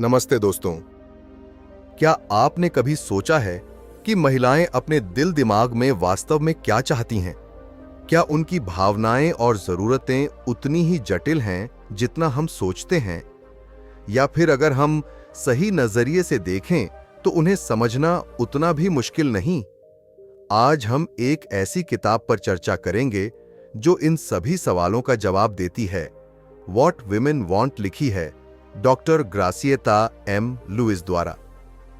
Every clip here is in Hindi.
नमस्ते दोस्तों। क्या आपने कभी सोचा है कि महिलाएं अपने दिल दिमाग में वास्तव में क्या चाहती हैं? क्या उनकी भावनाएं और जरूरतें उतनी ही जटिल हैं जितना हम सोचते हैं? या फिर अगर हम सही नजरिए से देखें तो उन्हें समझना उतना भी मुश्किल नहीं? आज हम एक ऐसी किताब पर चर्चा करेंगे जो इन सभी सवालों का जवाब देती है। वॉट विमेन वॉन्ट लिखी है डॉक्टर ग्रासिएता एम लुइस द्वारा।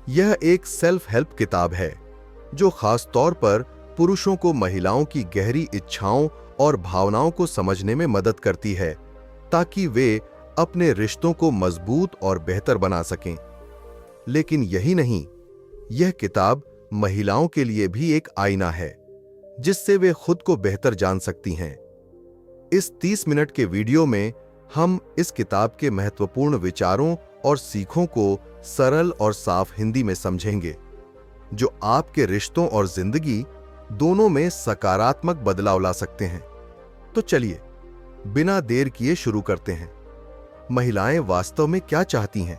यह एक सेल्फ हेल्प किताब है जो खास तौर पर पुरुषों को महिलाओं की गहरी इच्छाओं और भावनाओं को समझने में मदद करती है ताकि वे अपने रिश्तों को मजबूत और बेहतर बना सकें। लेकिन यही नहीं, यह किताब महिलाओं के लिए भी एक आईना है जिससे वे खुद को बेहतर जान सकती हैं। इस 30 मिनट के वीडियो में हम इस किताब के महत्वपूर्ण विचारों और सीखों को सरल और साफ हिंदी में समझेंगे जो आपके रिश्तों और जिंदगी दोनों में सकारात्मक बदलाव ला सकते हैं। तो चलिए बिना देर किए शुरू करते हैं। महिलाएं वास्तव में क्या चाहती हैं?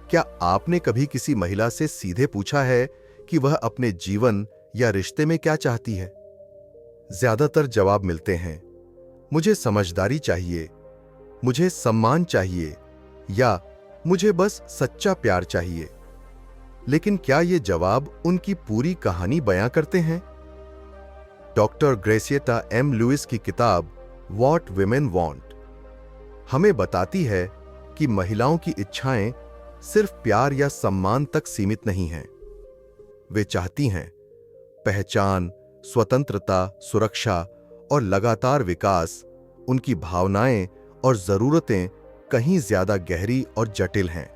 क्या आपने कभी किसी महिला से सीधे पूछा है कि वह अपने जीवन या रिश्ते में क्या चाहती है? ज्यादातर जवाब मिलते हैं, मुझे समझदारी चाहिए, मुझे सम्मान चाहिए, या मुझे बस सच्चा प्यार चाहिए। लेकिन क्या ये जवाब उनकी पूरी कहानी बयां करते हैं? डॉक्टर ग्रेसिएटा एम लुइस की किताब व्हाट विमेन वांट हमें बताती है कि महिलाओं की इच्छाएं सिर्फ प्यार या सम्मान तक सीमित नहीं हैं। वे चाहती हैं पहचान, स्वतंत्रता, सुरक्षा और लगातार विकास। उनकी भावनाएं और जरूरतें कहीं ज्यादा गहरी और जटिल हैं।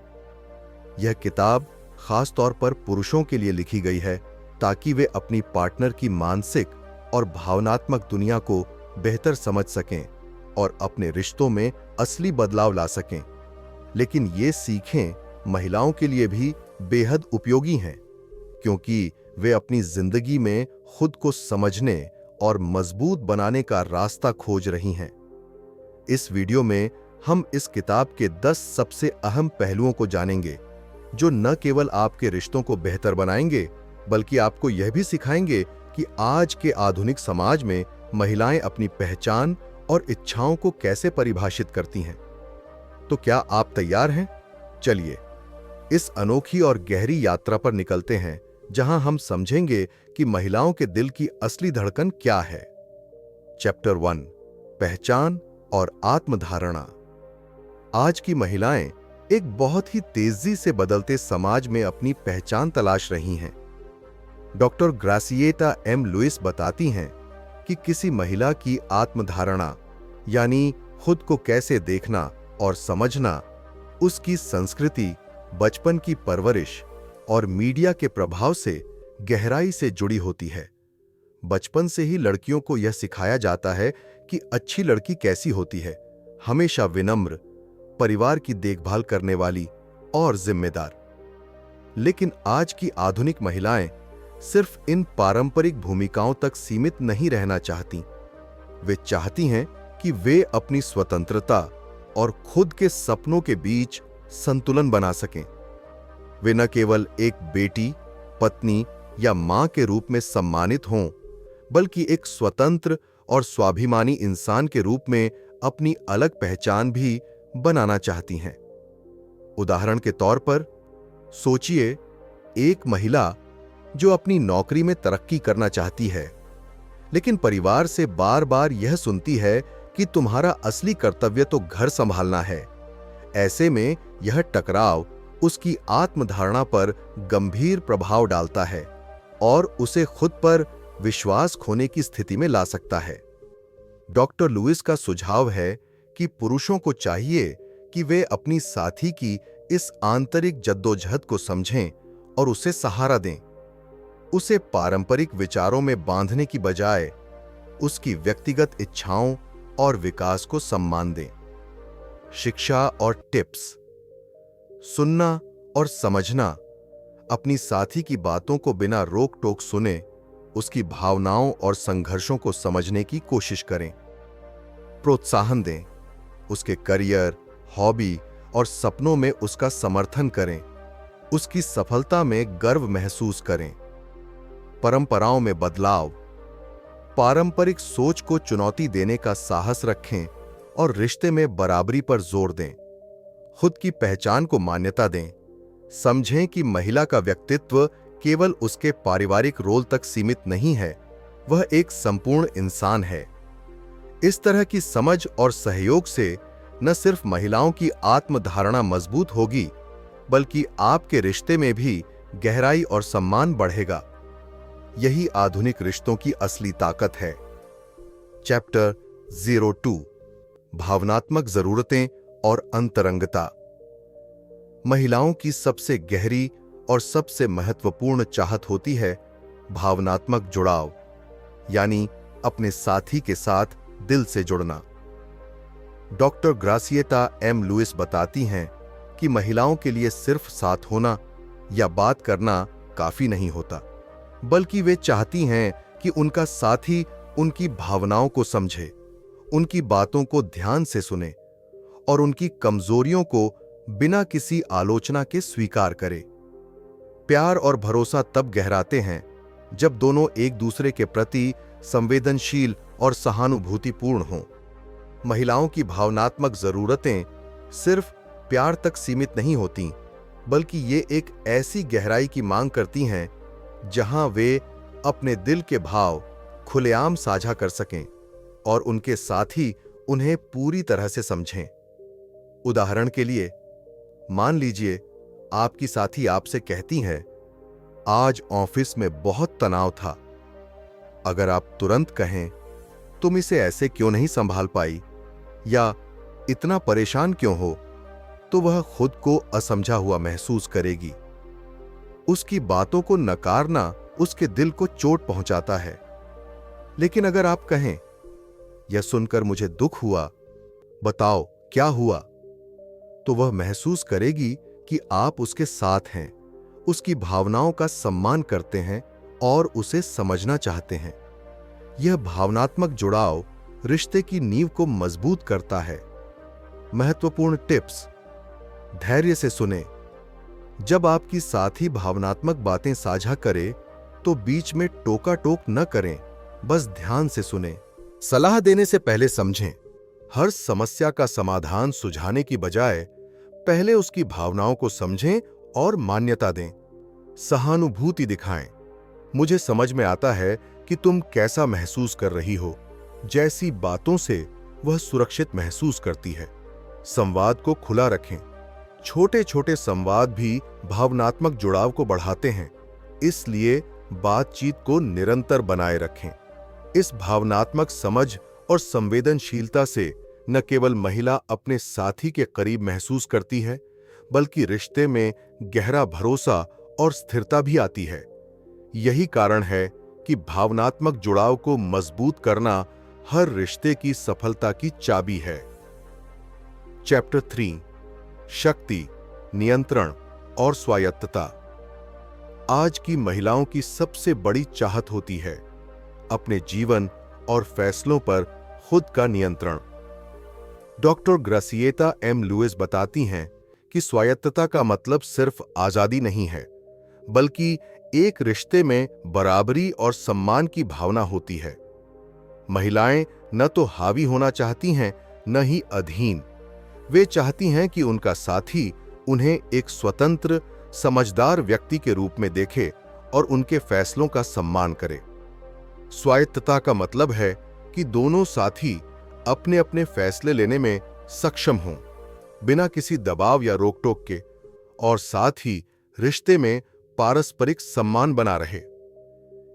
यह किताब खास तौर पर पुरुषों के लिए लिखी गई है ताकि वे अपनी पार्टनर की मानसिक और भावनात्मक दुनिया को बेहतर समझ सकें और अपने रिश्तों में असली बदलाव ला सकें। लेकिन ये सीखें महिलाओं के लिए भी बेहद उपयोगी हैं क्योंकि वे अपनी जिंदगी में खुद को समझने और मजबूत बनाने का रास्ता खोज रही हैं। इस वीडियो में हम इस किताब के 10 सबसे अहम पहलुओं को जानेंगे जो न केवल आपके रिश्तों को बेहतर बनाएंगे बल्कि आपको यह भी सिखाएंगे कि आज के आधुनिक समाज में महिलाएं अपनी पहचान और इच्छाओं को कैसे परिभाषित करती हैं। तो क्या आप तैयार हैं? चलिए इस अनोखी और गहरी यात्रा पर निकलते हैं जहां हम समझेंगे कि महिलाओं के दिल की असली धड़कन क्या है। चैप्टर 1, पहचान और आत्मधारणा। आज की महिलाएं एक बहुत ही तेजी से बदलते समाज में अपनी पहचान तलाश रही हैं। डॉक्टर ग्रासिएटा एम लुइस बताती हैं कि किसी महिला की आत्मधारणा यानी खुद को कैसे देखना और समझना उसकी संस्कृति, बचपन की परवरिश और मीडिया के प्रभाव से गहराई से जुड़ी होती है। बचपन से ही लड़कियों को यह सिखाया जाता है कि अच्छी लड़की कैसी होती है, हमेशा विनम्र, परिवार की देखभाल करने वाली और जिम्मेदार। लेकिन आज की आधुनिक महिलाएं सिर्फ इन पारंपरिक भूमिकाओं तक सीमित नहीं रहना चाहती। वे चाहती हैं कि वे अपनी स्वतंत्रता और खुद के सपनों के बीच संतुलन बना सकें। वे न केवल एक बेटी, पत्नी या मां के रूप में सम्मानित हों, बल्कि एक स्वतंत्र और स्वाभिमानी इंसान के रूप में अपनी अलग पहचान भी बनाना चाहती हैं। उदाहरण के तौर पर सोचिए एक महिला जो अपनी नौकरी में तरक्की करना चाहती है, लेकिन परिवार से बार बार यह सुनती है कि तुम्हारा असली कर्तव्य तो घर संभालना है। ऐसे में यह टकराव उसकी आत्मधारणा पर गंभीर प्रभाव डालता है और उसे खुद पर विश्वास खोने की स्थिति में ला सकता है। डॉक्टर लुइस का सुझाव है कि पुरुषों को चाहिए कि वे अपनी साथी की इस आंतरिक जद्दोजहद को समझें और उसे सहारा दें। उसे पारंपरिक विचारों में बांधने की बजाय उसकी व्यक्तिगत इच्छाओं और विकास को सम्मान दें। शिक्षा और टिप्स। सुनना और समझना। अपनी साथी की बातों को बिना रोक टोक सुने, उसकी भावनाओं और संघर्षों को समझने की कोशिश करें। प्रोत्साहन दें। उसके करियर, हॉबी और सपनों में उसका समर्थन करें, उसकी सफलता में गर्व महसूस करें। परंपराओं में बदलाव, पारंपरिक सोच को चुनौती देने का साहस रखें और रिश्ते में बराबरी पर जोर दें। खुद की पहचान को मान्यता दें। समझें कि महिला का व्यक्तित्व केवल उसके पारिवारिक रोल तक सीमित नहीं है, वह एक संपूर्ण इंसान है। इस तरह की समझ और सहयोग से न सिर्फ महिलाओं की आत्मधारणा मजबूत होगी, बल्कि आपके रिश्ते में भी गहराई और सम्मान बढ़ेगा। यही आधुनिक रिश्तों की असली ताकत है। चैप्टर 02, भावनात्मक जरूरतें और अंतरंगता। महिलाओं की सबसे गहरी और सबसे महत्वपूर्ण चाहत होती है भावनात्मक जुड़ाव, यानी अपने साथी के साथ दिल से जुड़ना। डॉक्टर ग्रासिएटा एम लुइस बताती हैं कि महिलाओं के लिए सिर्फ साथ होना या बात करना काफी नहीं होता, बल्कि वे चाहती हैं कि उनका साथी उनकी भावनाओं को समझे, उनकी बातों को ध्यान से सुने और उनकी कमजोरियों को बिना किसी आलोचना के स्वीकार करे। प्यार और भरोसा तब गहराते हैं जब दोनों एक दूसरे के प्रति संवेदनशील और सहानुभूतिपूर्ण हों। महिलाओं की भावनात्मक जरूरतें सिर्फ प्यार तक सीमित नहीं होती, बल्कि ये एक ऐसी गहराई की मांग करती हैं जहां वे अपने दिल के भाव खुलेआम साझा कर सकें और उनके साथी उन्हें पूरी तरह से समझें। उदाहरण के लिए, मान लीजिए आपकी साथी आपसे कहती हैं, आज ऑफिस में बहुत तनाव था। अगर आप तुरंत कहें, तुम इसे ऐसे क्यों नहीं संभाल पाई, या इतना परेशान क्यों हो, तो वह खुद को असमझा हुआ महसूस करेगी। उसकी बातों को नकारना उसके दिल को चोट पहुंचाता है। लेकिन अगर आप कहें, यह सुनकर मुझे दुख हुआ, बताओ क्या हुआ, तो वह महसूस करेगी कि आप उसके साथ हैं, उसकी भावनाओं का सम्मान करते हैं और उसे समझना चाहते हैं। यह भावनात्मक जुड़ाव रिश्ते की नींव को मजबूत करता है। महत्वपूर्ण टिप्स: धैर्य से सुने। जब आपकी साथी भावनात्मक बातें साझा करे तो बीच में टोका टोक न करें, बस ध्यान से सुने। सलाह देने से पहले समझें। हर समस्या का समाधान सुझाने की बजाय पहले उसकी भावनाओं को समझें और मान्यता दें। सहानुभूति दिखाएं। मुझे समझ में आता है कि तुम कैसा महसूस कर रही हो जैसी बातों से वह सुरक्षित महसूस करती है। संवाद को खुला रखें। छोटे छोटे संवाद भी भावनात्मक जुड़ाव को बढ़ाते हैं, इसलिए बातचीत को निरंतर बनाए रखें। इस भावनात्मक समझ और संवेदनशीलता से न केवल महिला अपने साथी के करीब महसूस करती है, बल्कि रिश्ते में गहरा भरोसा और स्थिरता भी आती है। यही कारण है कि भावनात्मक जुड़ाव को मजबूत करना हर रिश्ते की सफलता की चाबी है। चैप्टर 3, शक्ति, नियंत्रण और स्वायत्तता। आज की महिलाओं की सबसे बड़ी चाहत होती है अपने जीवन और फैसलों पर खुद का नियंत्रण। डॉक्टर ग्रासिएटा एम लुइस बताती हैं कि स्वायत्तता का मतलब सिर्फ आजादी नहीं है, बल्कि एक रिश्ते में बराबरी और सम्मान की भावना होती है। महिलाएं न तो हावी होना चाहती हैं, न ही अधीन। वे चाहती हैं कि उनका साथी उन्हें एक स्वतंत्र, समझदार व्यक्ति के रूप में देखे और उनके फैसलों का सम्मान करे। स्वायत्तता का मतलब है कि दोनों साथी अपने अपने फैसले लेने में सक्षम हों, बिना किसी दबाव या रोक-टोक के, और साथ ही रिश्ते में पारस्परिक सम्मान बना रहे।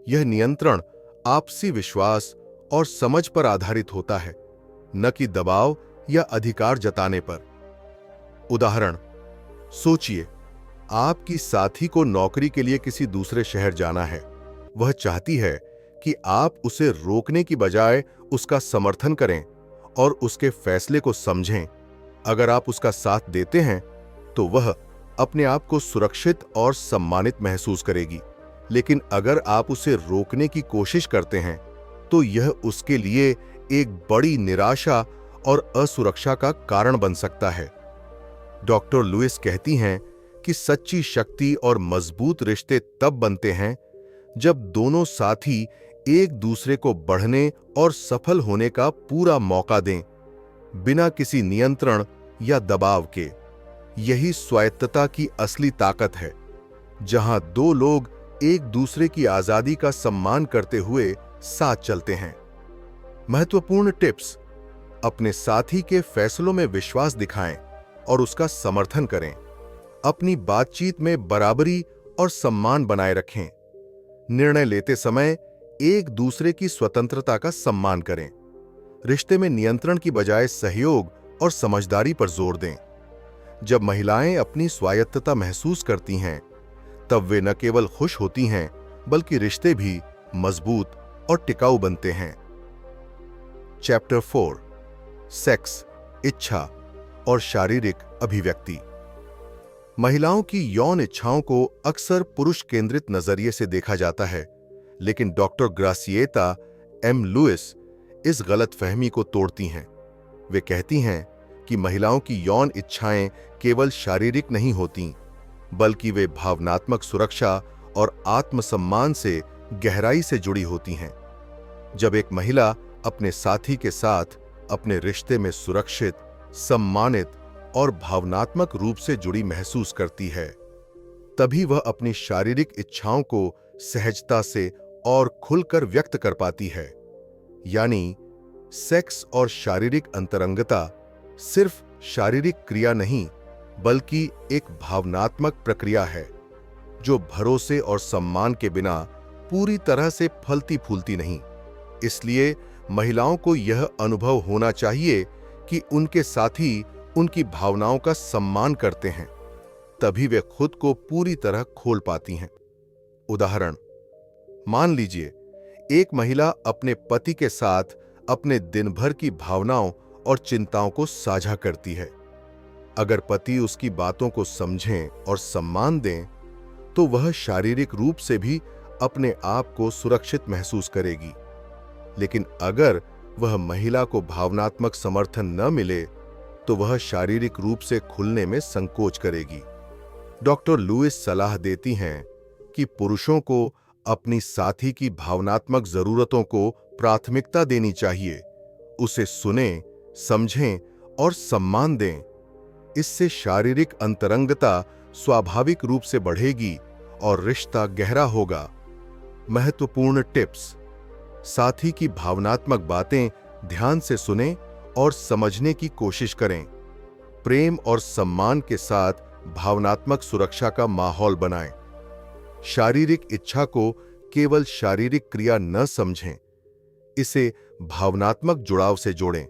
यह नियंत्रण आपसी विश्वास और समझ पर आधारित होता है, न कि दबाव या अधिकार जताने पर। उदाहरण: सोचिए, आपकी साथी को नौकरी के लिए किसी दूसरे शहर जाना है। वह चाहती है कि आप उसे रोकने की बजाय उसका समर्थन करें और उसके फैसले को समझें। अगर आप उसका साथ देते हैं तो वह अपने आप को सुरक्षित और सम्मानित महसूस करेगी, लेकिन अगर आप उसे रोकने की कोशिश करते हैं तो यह उसके लिए एक बड़ी निराशा और असुरक्षा का कारण बन सकता है। डॉक्टर लुइस कहती हैं कि सच्ची शक्ति और मजबूत रिश्ते तब बनते हैं जब दोनों साथी एक दूसरे को बढ़ने और सफल होने का पूरा मौका दें, बिना किसी नियंत्रण या दबाव के। यही स्वायत्तता की असली ताकत है, जहां दो लोग एक दूसरे की आजादी का सम्मान करते हुए साथ चलते हैं। महत्वपूर्ण टिप्स: अपने साथी के फैसलों में विश्वास दिखाएं और उसका समर्थन करें। अपनी बातचीत में बराबरी और सम्मान बनाए रखें। निर्णय लेते समय एक दूसरे की स्वतंत्रता का सम्मान करें। रिश्ते में नियंत्रण की बजाय सहयोग और समझदारी पर जोर दें। जब महिलाएं अपनी स्वायत्तता महसूस करती हैं, तब वे न केवल खुश होती हैं, बल्कि रिश्ते भी मजबूत और टिकाऊ बनते हैं। चैप्टर 4: सेक्स, इच्छा और शारीरिक अभिव्यक्ति। महिलाओं की यौन इच्छाओं को अक्सर पुरुष केंद्रित नजरिए से देखा जाता है, लेकिन डॉक्टर ग्रासिएता एम लुइस इस गलतफहमी को तोड़ती हैं। वे कहती हैं कि महिलाओं की यौन इच्छाएं केवल शारीरिक नहीं होतीं, बल्कि वे भावनात्मक सुरक्षा और आत्मसम्मान से गहराई से जुड़ी होती हैं। जब एक महिला अपने साथी के साथ अपने रिश्ते में सुरक्षित, सम्मानित और भावनात्मक रूप से जुड़ी महसूस करती है, तभी वह अपनी शारीरिक इच्छाओं को सहजता से और खुलकर व्यक्त कर पाती है। यानी सेक्स और शारीरिक अंतरंगता सिर्फ शारीरिक क्रिया नहीं, बल्कि एक भावनात्मक प्रक्रिया है, जो भरोसे और सम्मान के बिना पूरी तरह से फलती फूलती नहीं। इसलिए महिलाओं को यह अनुभव होना चाहिए कि उनके साथी उनकी भावनाओं का सम्मान करते हैं, तभी वे खुद को पूरी तरह खोल पाती हैं। उदाहरण: मान लीजिए एक महिला अपने पति के साथ अपने दिन भर की भावनाओं और चिंताओं को साझा करती है। अगर पति उसकी बातों को समझें और सम्मान दें, तो वह शारीरिक रूप से भी अपने आप को सुरक्षित महसूस करेगी। लेकिन अगर वह महिला को भावनात्मक समर्थन न मिले, तो वह शारीरिक रूप से खुलने में संकोच करेगी। डॉक्टर लुइस सलाह देती हैं कि पुरुषों को अपनी साथी की भावनात्मक जरूरतों को प्राथमिकता देनी चाहिए। उसे सुनें, समझें और सम्मान दें। इससे शारीरिक अंतरंगता स्वाभाविक रूप से बढ़ेगी और रिश्ता गहरा होगा। महत्वपूर्ण टिप्स: साथी की भावनात्मक बातें ध्यान से सुनें और समझने की कोशिश करें। प्रेम और सम्मान के साथ भावनात्मक सुरक्षा का माहौल बनाएं। शारीरिक इच्छा को केवल शारीरिक क्रिया न समझें, इसे भावनात्मक जुड़ाव से जोड़ें।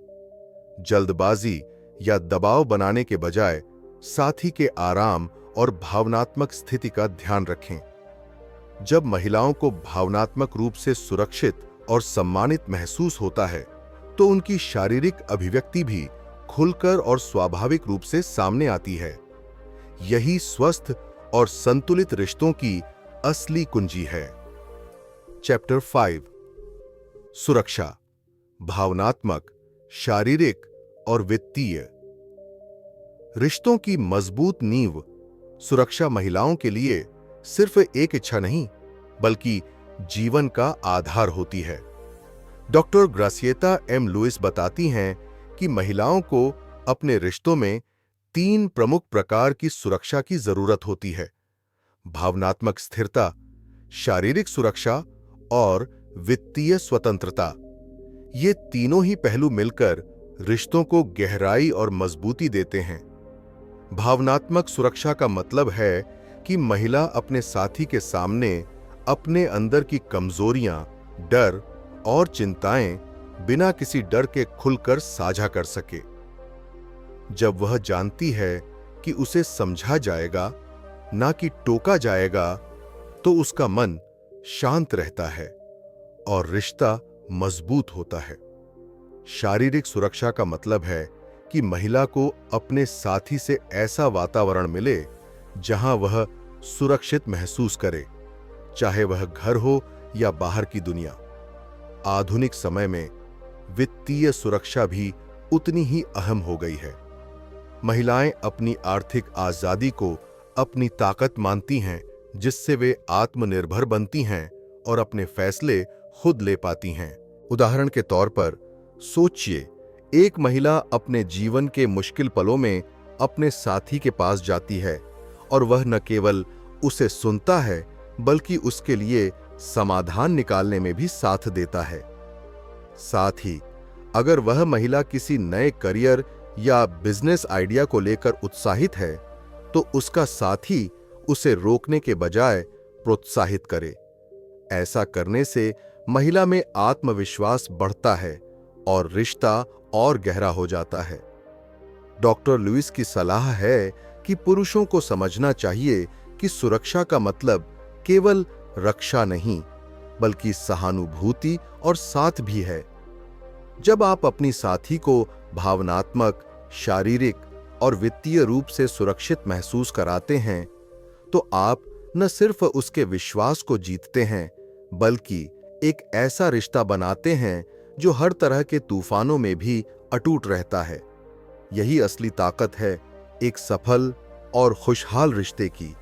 जल्दबाजी या दबाव बनाने के बजाय साथी के आराम और भावनात्मक स्थिति का ध्यान रखें। जब महिलाओं को भावनात्मक रूप से सुरक्षित और सम्मानित महसूस होता है, तो उनकी शारीरिक अभिव्यक्ति भी खुलकर और स्वाभाविक रूप से सामने आती है। यही स्वस्थ और संतुलित रिश्तों की असली कुंजी है। चैप्टर 5: सुरक्षा, भावनात्मक, शारीरिक और वित्तीय। रिश्तों की मजबूत नींव सुरक्षा महिलाओं के लिए सिर्फ एक इच्छा नहीं, बल्कि जीवन का आधार होती है। डॉक्टर ग्रासिएता एम लुइस बताती हैं कि महिलाओं को अपने रिश्तों में 3 प्रमुख प्रकार की सुरक्षा की जरूरत होती है: भावनात्मक स्थिरता, शारीरिक सुरक्षा और वित्तीय स्वतंत्रता। ये तीनों ही पहलू मिलकर रिश्तों को गहराई और मजबूती देते हैं। भावनात्मक सुरक्षा का मतलब है कि महिला अपने साथी के सामने अपने अंदर की कमजोरियां, डर और चिंताएं बिना किसी डर के खुलकर साझा कर सके। जब वह जानती है कि उसे समझा जाएगा, ना कि टोका जाएगा, तो उसका मन शांत रहता है और रिश्ता मजबूत होता है। शारीरिक सुरक्षा का मतलब है कि महिला को अपने साथी से ऐसा वातावरण मिले जहां वह सुरक्षित महसूस करे, चाहे वह घर हो या बाहर की दुनिया। आधुनिक समय में वित्तीय सुरक्षा भी उतनी ही अहम हो गई है। महिलाएं अपनी आर्थिक आजादी को अपनी ताकत मानती हैं, जिससे वे आत्मनिर्भर बनती हैं और अपने फैसले खुद ले पाती हैं। उदाहरण के तौर पर सोचिए, एक महिला अपने जीवन के मुश्किल पलों में अपने साथी के पास जाती है और वह न केवल उसे सुनता है बल्कि उसके लिए समाधान निकालने में भी साथ देता है। साथ ही अगर वह महिला किसी नए करियर या बिजनेस आइडिया को लेकर उत्साहित है तो उसका साथी उसे रोकने के बजाय प्रोत्साहित करे। ऐसा करने से महिला में आत्मविश्वास बढ़ता है और रिश्ता और गहरा हो जाता है। डॉक्टर लुइस की सलाह है कि पुरुषों को समझना चाहिए कि सुरक्षा का मतलब केवल रक्षा नहीं बल्कि सहानुभूति और साथ भी है। जब आप अपनी साथी को भावनात्मक, शारीरिक और वित्तीय रूप से सुरक्षित महसूस कराते हैं तो आप न सिर्फ उसके विश्वास को जीतते हैं बल्कि एक ऐसा रिश्ता बनाते हैं जो हर तरह के तूफानों में भी अटूट रहता है। यही असली ताकत है एक सफल और खुशहाल रिश्ते की।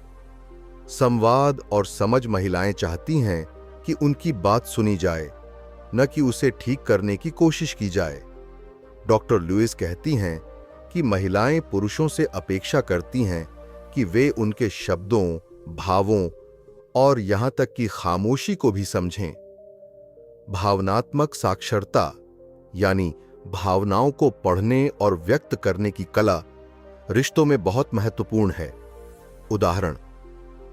संवाद और समझ महिलाएं चाहती हैं कि उनकी बात सुनी जाए, न कि उसे ठीक करने की कोशिश की जाए। डॉक्टर लुइस कहती हैं कि महिलाएं पुरुषों से अपेक्षा करती हैं कि वे उनके शब्दों, भावों और यहां तक कि खामोशी को भी समझें। भावनात्मक साक्षरता यानी भावनाओं को पढ़ने और व्यक्त करने की कला रिश्तों में बहुत महत्वपूर्ण है। उदाहरण,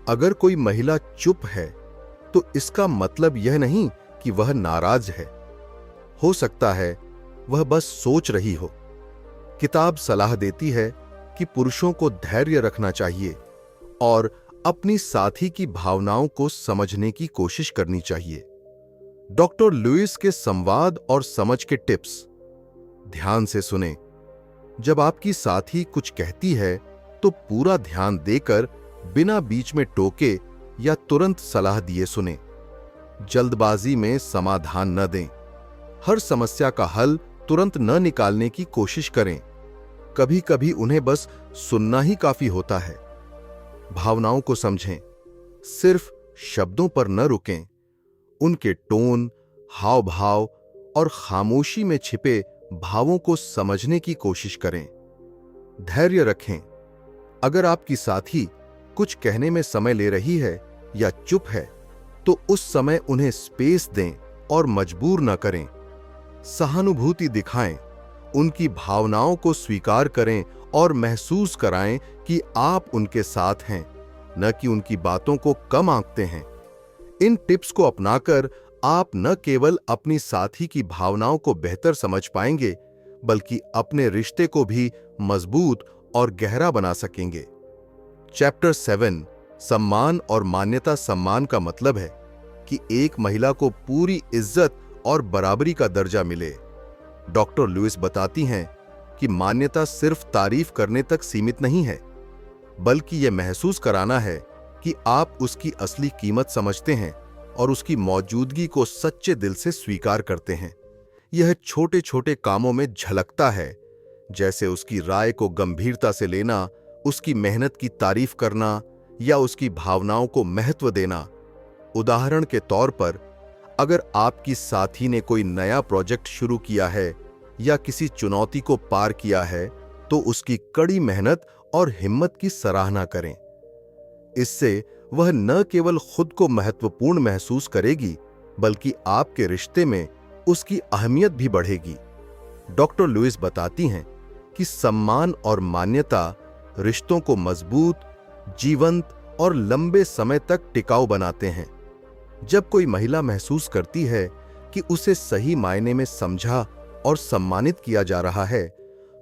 अगर कोई महिला चुप है तो इसका मतलब यह नहीं कि वह नाराज है। हो सकता है वह बस सोच रही हो। किताब सलाह देती है कि पुरुषों को धैर्य रखना चाहिए और अपनी साथी की भावनाओं को समझने की कोशिश करनी चाहिए। डॉक्टर लुइस के संवाद और समझ के टिप्स ध्यान से सुनें। जब आपकी साथी कुछ कहती है तो पूरा ध्यान देकर बिना बीच में टोके या तुरंत सलाह दिए सुनें। जल्दबाजी में समाधान न दें। हर समस्या का हल तुरंत न निकालने की कोशिश करें। कभी कभी उन्हें बस सुनना ही काफी होता है। भावनाओं को समझें, सिर्फ शब्दों पर न रुकें। उनके टोन, हाव भाव और खामोशी में छिपे भावों को समझने की कोशिश करें। धैर्य रखें। अगर आपकी साथी कुछ कहने में समय ले रही है या चुप है तो उस समय उन्हें स्पेस दें और मजबूर न करें। सहानुभूति दिखाएं, उनकी भावनाओं को स्वीकार करें और महसूस कराएं कि आप उनके साथ हैं, न कि उनकी बातों को कम आंकते हैं। इन टिप्स को अपनाकर आप न केवल अपनी साथी की भावनाओं को बेहतर समझ पाएंगे बल्कि अपने रिश्ते को भी मजबूत और गहरा बना सकेंगे। चैप्टर 7 सम्मान और मान्यता। सम्मान का मतलब है कि एक महिला को पूरी इज्जत और बराबरी का दर्जा मिले। डॉक्टर लुइस बताती हैं कि मान्यता सिर्फ तारीफ करने तक सीमित नहीं है बल्कि यह महसूस कराना है कि आप उसकी असली कीमत समझते हैं और उसकी मौजूदगी को सच्चे दिल से स्वीकार करते हैं। यह छोटे छोटे कामों में झलकता है, जैसे उसकी राय को गंभीरता से लेना, उसकी मेहनत की तारीफ करना या उसकी भावनाओं को महत्व देना। उदाहरण के तौर पर, अगर आपकी साथी ने कोई नया प्रोजेक्ट शुरू किया है या किसी चुनौती को पार किया है तो उसकी कड़ी मेहनत और हिम्मत की सराहना करें। इससे वह न केवल खुद को महत्वपूर्ण महसूस करेगी बल्कि आपके रिश्ते में उसकी अहमियत भी बढ़ेगी। डॉक्टर लुइस बताती हैं कि सम्मान और मान्यता रिश्तों को मजबूत, जीवंत और लंबे समय तक टिकाऊ बनाते हैं। जब कोई महिला महसूस करती है कि उसे सही मायने में समझा और सम्मानित किया जा रहा है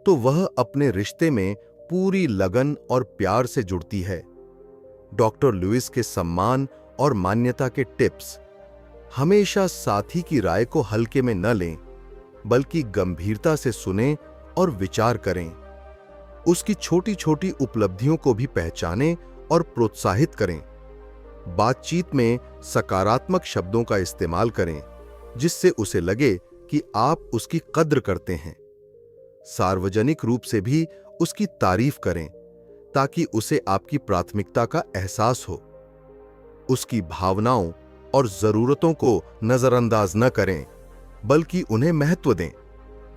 तो वह अपने रिश्ते में पूरी लगन और प्यार से जुड़ती है। डॉक्टर लुइस के सम्मान और मान्यता के टिप्स: हमेशा साथी की राय को हल्के में न लें बल्कि गंभीरता से सुनें और विचार करें। उसकी छोटी छोटी उपलब्धियों को भी पहचानें और प्रोत्साहित करें। बातचीत में सकारात्मक शब्दों का इस्तेमाल करें जिससे उसे लगे कि आप उसकी कद्र करते हैं। सार्वजनिक रूप से भी उसकी तारीफ करें ताकि उसे आपकी प्राथमिकता का एहसास हो। उसकी भावनाओं और जरूरतों को नजरअंदाज न करें, बल्कि उन्हें महत्व दें।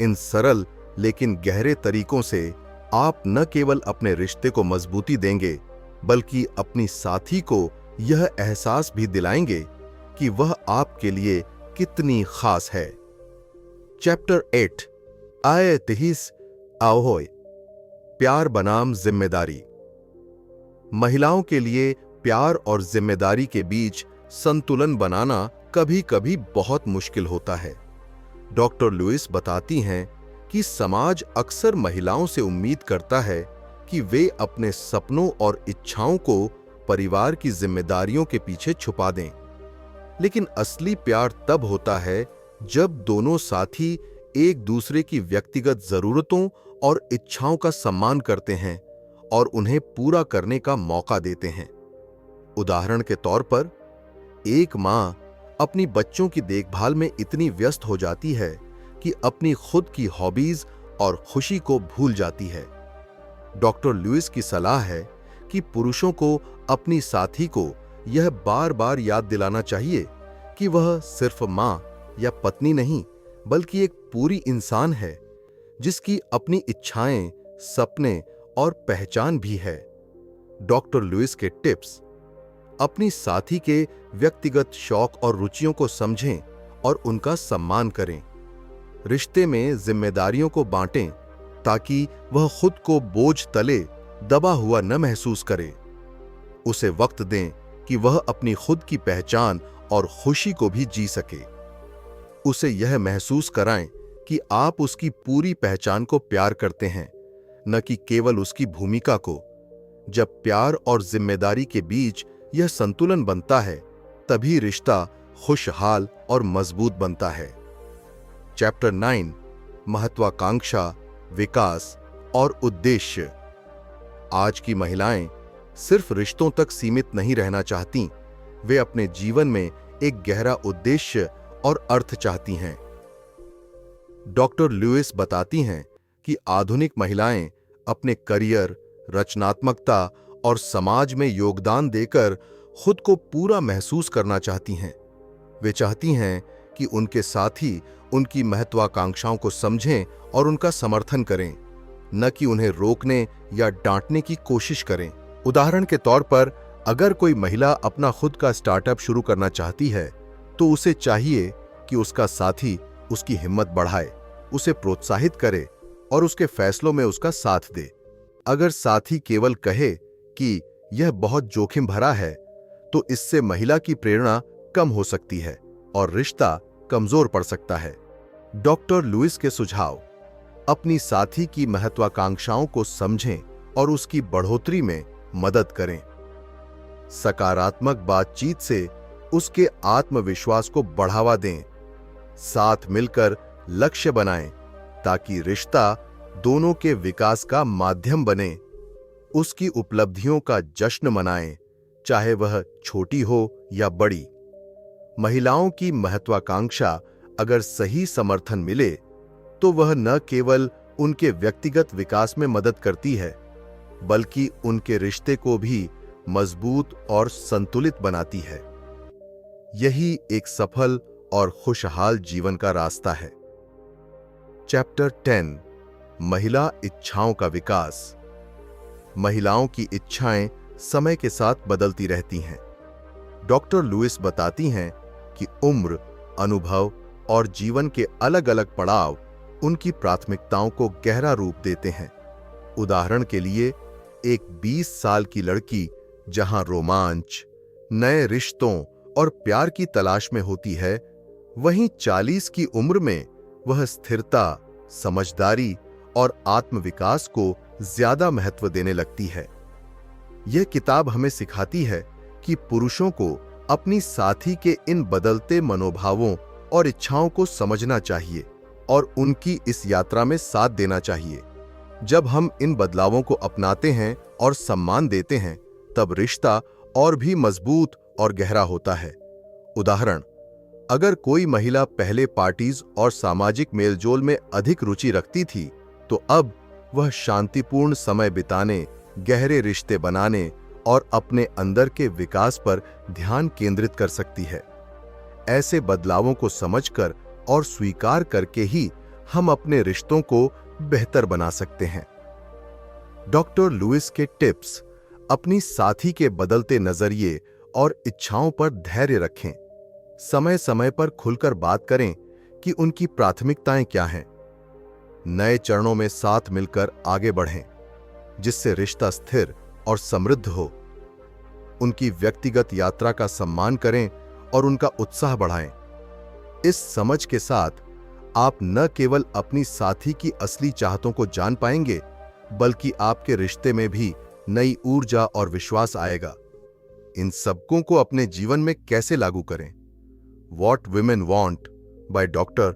इन सरल लेकिन गहरे तरीकों से आप न केवल अपने रिश्ते को मजबूती देंगे, बल्कि अपनी साथी को यह एहसास भी दिलाएंगे कि वह आपके लिए कितनी खास है। चैप्टर 8 आए तिहिस आओहोय, प्यार बनाम जिम्मेदारी। महिलाओं के लिए प्यार और जिम्मेदारी के बीच संतुलन बनाना कभी-कभी बहुत मुश्किल होता है। डॉक्टर लुइस बताती हैं कि समाज अक्सर महिलाओं से उम्मीद करता है कि वे अपने सपनों और इच्छाओं को परिवार की जिम्मेदारियों के पीछे छुपा दें। लेकिन असली प्यार तब होता है जब दोनों साथी एक दूसरे की व्यक्तिगत जरूरतों और इच्छाओं का सम्मान करते हैं और उन्हें पूरा करने का मौका देते हैं। उदाहरण के तौर पर, एक मां अपनी बच्चों की देखभाल में इतनी व्यस्त हो जाती है कि अपनी खुद की हॉबीज और खुशी को भूल जाती है। डॉक्टर लुइस की सलाह है कि पुरुषों को अपनी साथी को यह बार बार याद दिलाना चाहिए कि वह सिर्फ मां या पत्नी नहीं, बल्कि एक पूरी इंसान है जिसकी अपनी इच्छाएं, सपने और पहचान भी है। डॉक्टर लुइस के टिप्स: अपनी साथी के व्यक्तिगत शौक और रुचियों को समझें और उनका सम्मान करें। रिश्ते में जिम्मेदारियों को बांटें ताकि वह खुद को बोझ तले दबा हुआ न महसूस करे। उसे वक्त दें कि वह अपनी खुद की पहचान और खुशी को भी जी सके। उसे यह महसूस कराएं कि आप उसकी पूरी पहचान को प्यार करते हैं, न कि केवल उसकी भूमिका को। जब प्यार और जिम्मेदारी के बीच यह संतुलन बनता है, तभी रिश्ता खुशहाल और मजबूत बनता है। चैप्टर 9 महत्वाकांक्षा, विकास और उद्देश्य। आज की महिलाएं सिर्फ रिश्तों तक सीमित नहीं रहना चाहती, वे अपने जीवन में एक गहरा उद्देश्य और अर्थ चाहती हैं। डॉक्टर लुइस बताती हैं कि आधुनिक महिलाएं अपने करियर, रचनात्मकता और समाज में योगदान देकर खुद को पूरा महसूस करना चाहती हैं। वे चाहती हैं कि उनके साथी उनकी महत्वाकांक्षाओं को समझें और उनका समर्थन करें, न कि उन्हें रोकने या डांटने की कोशिश करें। उदाहरण के तौर पर, अगर कोई महिला अपना खुद का स्टार्टअप शुरू करना चाहती है, तो उसे चाहिए कि उसका साथी उसकी हिम्मत बढ़ाए, उसे प्रोत्साहित करे और उसके फैसलों में उसका साथ दे। अगर साथी केवल कहे कि यह बहुत जोखिम भरा है, तो इससे महिला की प्रेरणा कम हो सकती है और रिश्ता कमजोर पड़ सकता है। डॉक्टर लुइस के सुझाव: अपनी साथी की महत्वाकांक्षाओं को समझें और उसकी बढ़ोतरी में मदद करें। सकारात्मक बातचीत से उसके आत्मविश्वास को बढ़ावा दें। साथ मिलकर लक्ष्य बनाएं ताकि रिश्ता दोनों के विकास का माध्यम बने। उसकी उपलब्धियों का जश्न मनाएं, चाहे वह छोटी हो या बड़ी। महिलाओं की महत्वाकांक्षा अगर सही समर्थन मिले, तो वह न केवल उनके व्यक्तिगत विकास में मदद करती है, बल्कि उनके रिश्ते को भी मजबूत और संतुलित बनाती है। यही एक सफल और खुशहाल जीवन का रास्ता है। चैप्टर 10 महिला इच्छाओं का विकास। महिलाओं की इच्छाएं समय के साथ बदलती रहती हैं। डॉक्टर लुइस बताती हैं कि उम्र, अनुभव और जीवन के अलग-अलग पड़ाव उनकी प्राथमिकताओं को गहरा रूप देते हैं। उदाहरण के लिए, एक 20 साल की लड़की जहां रोमांच, नए रिश्तों और प्यार की तलाश में होती है, वहीं 40 की उम्र में वह स्थिरता, समझदारी और आत्मविकास को ज्यादा महत्व देने लगती है। यह किताब हमें सिखाती है कि पुरुषों को अपनी साथी के इन बदलते मनोभावों और इच्छाओं को समझना चाहिए और उनकी इस यात्रा में साथ देना चाहिए। जब हम इन बदलावों को अपनाते हैं और सम्मान देते हैं, तब रिश्ता और भी मजबूत और गहरा होता है। उदाहरण, अगर कोई महिला पहले पार्टीज और सामाजिक मेलजोल में अधिक रुचि रखती थी, तो अब वह शांतिपूर्ण समय बिताने, गहरे रिश्ते बनाने और अपने अंदर के विकास पर ध्यान केंद्रित कर सकती है। ऐसे बदलावों को समझकर और स्वीकार करके ही हम अपने रिश्तों को बेहतर बना सकते हैं। डॉक्टर लुइस के टिप्स: अपनी साथी के बदलते नजरिए और इच्छाओं पर धैर्य रखें। समय समय पर खुलकर बात करें कि उनकी प्राथमिकताएं क्या हैं। नए चरणों में साथ मिलकर आगे बढ़ें, जिससे रिश्ता स्थिर और समृद्ध हो। उनकी व्यक्तिगत यात्रा का सम्मान करें और उनका उत्साह बढ़ाएं। इस समझ के साथ आप न केवल अपनी साथी की असली चाहतों को जान पाएंगे, बल्कि आपके रिश्ते में भी नई ऊर्जा और विश्वास आएगा। इन सबकों को अपने जीवन में कैसे लागू करें? What women want by doctor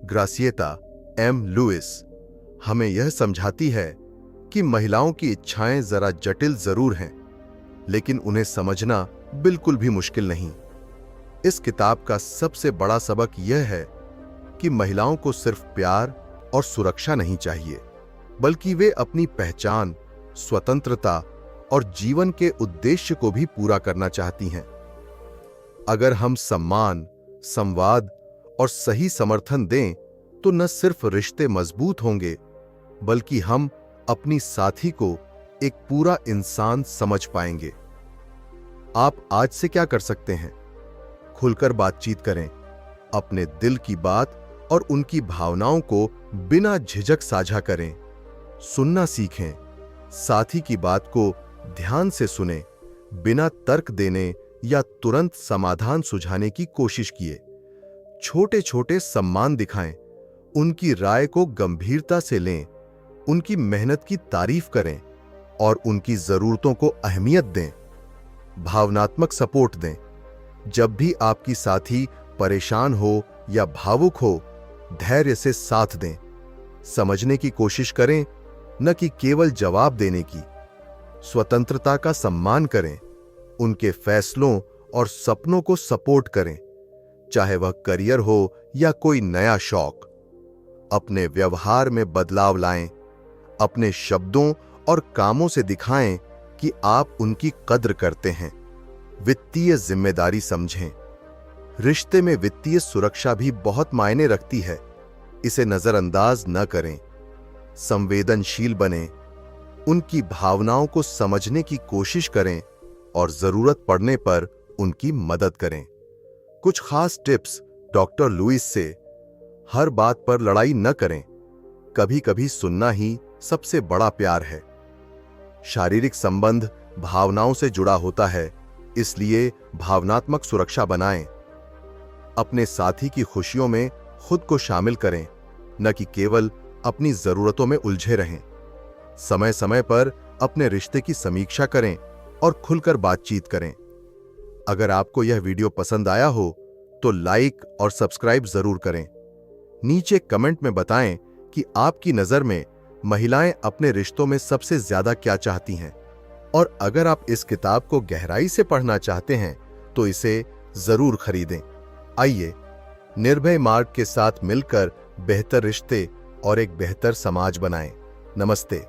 Graciela M Luis हमें यह समझाती है कि महिलाओं की इच्छाएं जरा जटिल जरूर हैं, लेकिन उन्हें समझना बिल्कुल भी मुश्किल नहीं। इस किताब का सबसे बड़ा सबक यह है कि महिलाओं को सिर्फ प्यार और सुरक्षा नहीं चाहिए, बल्कि वे अपनी पहचान, स्वतंत्रता और जीवन के उद्देश्य को भी पूरा करना चाहती हैं। अगर हम सम्मान, संवाद और सही समर्थन दें, तो न सिर्फ रिश्ते मजबूत होंगे, बल्कि हम अपनी साथी को एक पूरा इंसान समझ पाएंगे। आप आज से क्या कर सकते हैं? खुलकर बातचीत करें, अपने दिल की बात और उनकी भावनाओं को बिना झिझक साझा करें। सुनना सीखें, साथी की बात को ध्यान से सुनें, बिना तर्क देने या तुरंत समाधान सुझाने की कोशिश किए। छोटे छोटे सम्मान दिखाएं, उनकी राय को गंभीरता से लें, उनकी मेहनत की तारीफ करें और उनकी जरूरतों को अहमियत दें। भावनात्मक सपोर्ट दें। जब भी आपकी साथी परेशान हो या भावुक हो, धैर्य से साथ दें। समझने की कोशिश करें, न कि केवल जवाब देने की। स्वतंत्रता का सम्मान करें, उनके फैसलों और सपनों को सपोर्ट करें, चाहे वह करियर हो या कोई नया शौक। अपने व्यवहार में बदलाव लाएं, अपने शब्दों और कामों से दिखाएं कि आप उनकी कद्र करते हैं। वित्तीय जिम्मेदारी समझें। रिश्ते में वित्तीय सुरक्षा भी बहुत मायने रखती है, इसे नजरअंदाज न करें। संवेदनशील बनें, उनकी भावनाओं को समझने की कोशिश करें और जरूरत पड़ने पर उनकी मदद करें। कुछ खास टिप्स डॉक्टर लुइस से: हर बात पर लड़ाई न करें, कभी कभी सुनना ही सबसे बड़ा प्यार है। शारीरिक संबंध भावनाओं से जुड़ा होता है, इसलिए भावनात्मक सुरक्षा बनाएं। अपने साथी की खुशियों में खुद को शामिल करें, न कि केवल अपनी जरूरतों में उलझे रहें। समय समय पर अपने रिश्ते की समीक्षा करें और खुलकर बातचीत करें। अगर आपको यह वीडियो पसंद आया हो तो लाइक और सब्सक्राइब जरूर करें। नीचे कमेंट में बताएं कि आपकी नजर में महिलाएं अपने रिश्तों में सबसे ज्यादा क्या चाहती हैं। और अगर आप इस किताब को गहराई से पढ़ना चाहते हैं तो इसे जरूर खरीदें। आइए निर्भय मार्ग के साथ मिलकर बेहतर रिश्ते और एक बेहतर समाज बनाएं। नमस्ते।